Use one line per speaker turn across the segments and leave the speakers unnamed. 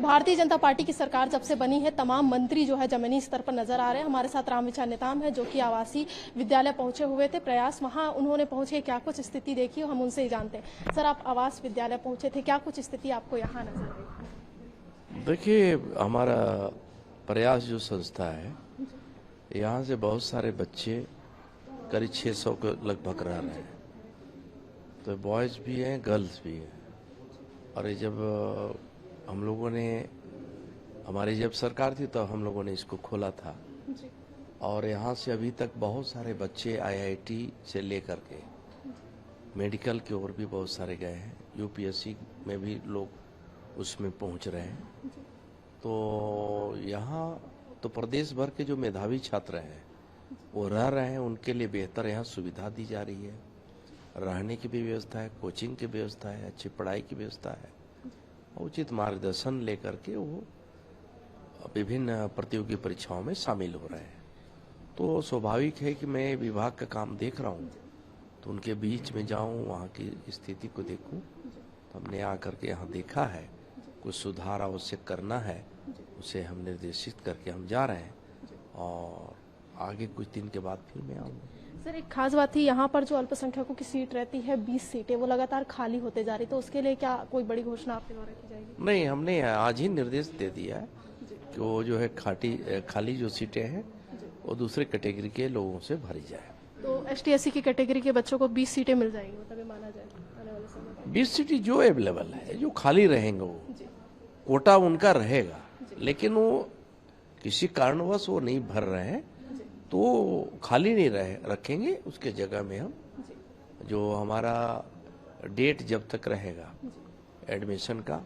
Bharatiya Janata party की सरकार जब से बनी है तमाम मंत्री जो है जमीनी स्तर पर नजर आ रहे हैं। हमारे साथ रामविचार नेताम है जो कि आवासीय विद्यालय पहुंचे हुए थे प्रयास, वहां उन्होंने पहुंचे क्या कुछ स्थिति देखी हम उनसे ही जानते हैं। सर, आप आवास विद्यालय पहुंचे थे, क्या कुछ स्थिति आपको यहाँ नजर आई?
देखिए, हमारा प्रयास जो संस्था है यहाँ से बहुत सारे बच्चे करीब 600 के लगभग रह रहे हैं, तो बॉयज़ भी हैं गर्ल्स भी हैं। और ये जब हम लोगों ने हमारी जब सरकार थी तो हम लोगों ने इसको खोला था और यहाँ से अभी तक बहुत सारे बच्चे IIT से लेकर के मेडिकल की ओर भी बहुत सारे गए हैं, UPSC में भी लोग उसमें पहुँच रहे हैं। तो यहाँ तो प्रदेश भर के जो मेधावी छात्र हैं वो रह रहे हैं, उनके लिए बेहतर यहाँ सुविधा दी जा रही है, रहने की भी व्यवस्था है, कोचिंग की व्यवस्था है, अच्छी पढ़ाई की व्यवस्था है, उचित मार्गदर्शन लेकर के वो विभिन्न प्रतियोगी परीक्षाओं में शामिल हो रहे हैं। तो स्वाभाविक है कि मैं विभाग का काम देख रहा हूँ तो उनके बीच में जाऊँ, वहाँ की स्थिति को देखूँ। तो हमने आकर के यहाँ देखा है कुछ सुधार आवश्यक करना है, उसे हम निर्देशित करके हम जा रहे हैं और आगे कुछ दिन के बाद फिर मैं आऊँगा।
सर, एक खास बात थी यहाँ पर जो अल्पसंख्यकों की सीट रहती है 20 सीटें वो लगातार खाली होते जा रही, तो उसके लिए क्या कोई बड़ी घोषणा आपके द्वारा की जाएगी?
नहीं, हमने आज ही निर्देश दे दिया है कि वो जो है खाली जो सीटें हैं वो दूसरे कैटेगरी के लोगों से भरी जाए।
तो ST/SC की कैटेगरी के बच्चों को 20 सीटें मिल जाएंगी, तभी माना जाए आने वाले समय में?
20 सीटें जो अवेलेबल है, जो खाली रहेंगे वो कोटा उनका रहेगा, लेकिन वो किसी कारणवश वो नहीं भर रहे हैं तो खाली नहीं रखेंगे। उसके जगह में हम जो हमारा डेट जब तक रहेगा एडमिशन का,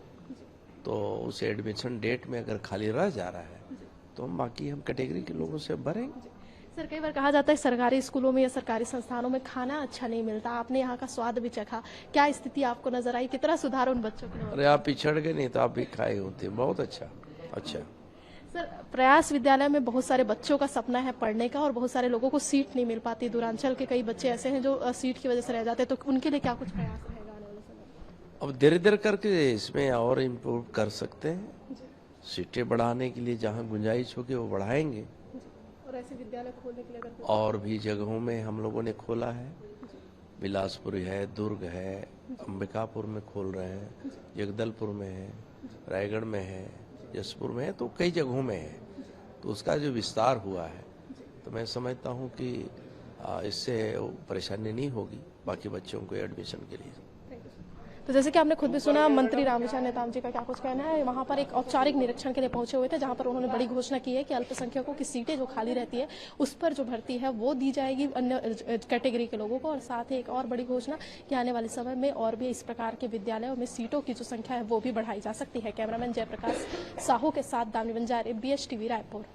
तो उस एडमिशन डेट में अगर खाली रह जा रहा है तो हम बाकी कैटेगरी के लोगों से भरेंगे।
सर, कई बार कहा जाता है सरकारी स्कूलों में या सरकारी संस्थानों में खाना अच्छा नहीं मिलता, आपने यहाँ का स्वाद भी चखा, क्या स्थिति आपको नजर आई, कितना सुधार उन बच्चों के?
अरे आप पिछड़ गए, नहीं तो आप भी खाए होते। बहुत अच्छा।
सर, प्रयास विद्यालय में बहुत सारे बच्चों का सपना है पढ़ने का और बहुत सारे लोगों को सीट नहीं मिल पाती। दूरांचल के कई बच्चे ऐसे हैं जो सीट की वजह से रह जाते हैं, तो उनके लिए क्या कुछ प्रयास रहेगा आने वाले समय?
अब धीरे धीरे करके इसमें और इम्प्रूव कर सकते हैं। सीटें बढ़ाने के लिए जहाँ गुंजाइश होगी वो बढ़ाएंगे।
और ऐसे विद्यालय खोलने के लिए
और भी जगहों में हम लोगों ने खोला है, बिलासपुर है, दुर्ग है, अंबिकापुर में खोल रहे हैं, जगदलपुर में है, रायगढ़ में है, जसपुर में है, तो कई जगहों में है। तो उसका जो विस्तार हुआ है तो मैं समझता हूँ कि इससे परेशानी नहीं होगी बाकी बच्चों को एडमिशन के लिए।
तो जैसे कि आपने खुद भी सुना, मंत्री रामविचार नेताम जी का क्या कुछ कहना है। वहां पर एक औपचारिक निरीक्षण के लिए पहुंचे हुए थे जहां पर उन्होंने बड़ी घोषणा की है कि अल्पसंख्यकों की सीटें जो खाली रहती है उस पर जो भर्ती है वो दी जाएगी अन्य कैटेगरी के लोगों को। और साथ ही एक और बड़ी घोषणा कि आने वाले समय में और भी इस प्रकार के विद्यालयों में सीटों की जो संख्या है वो भी बढ़ाई जा सकती है। कैमरामैन जयप्रकाश साहू के साथ दामिनी बंजारे, BH TV रायपुर।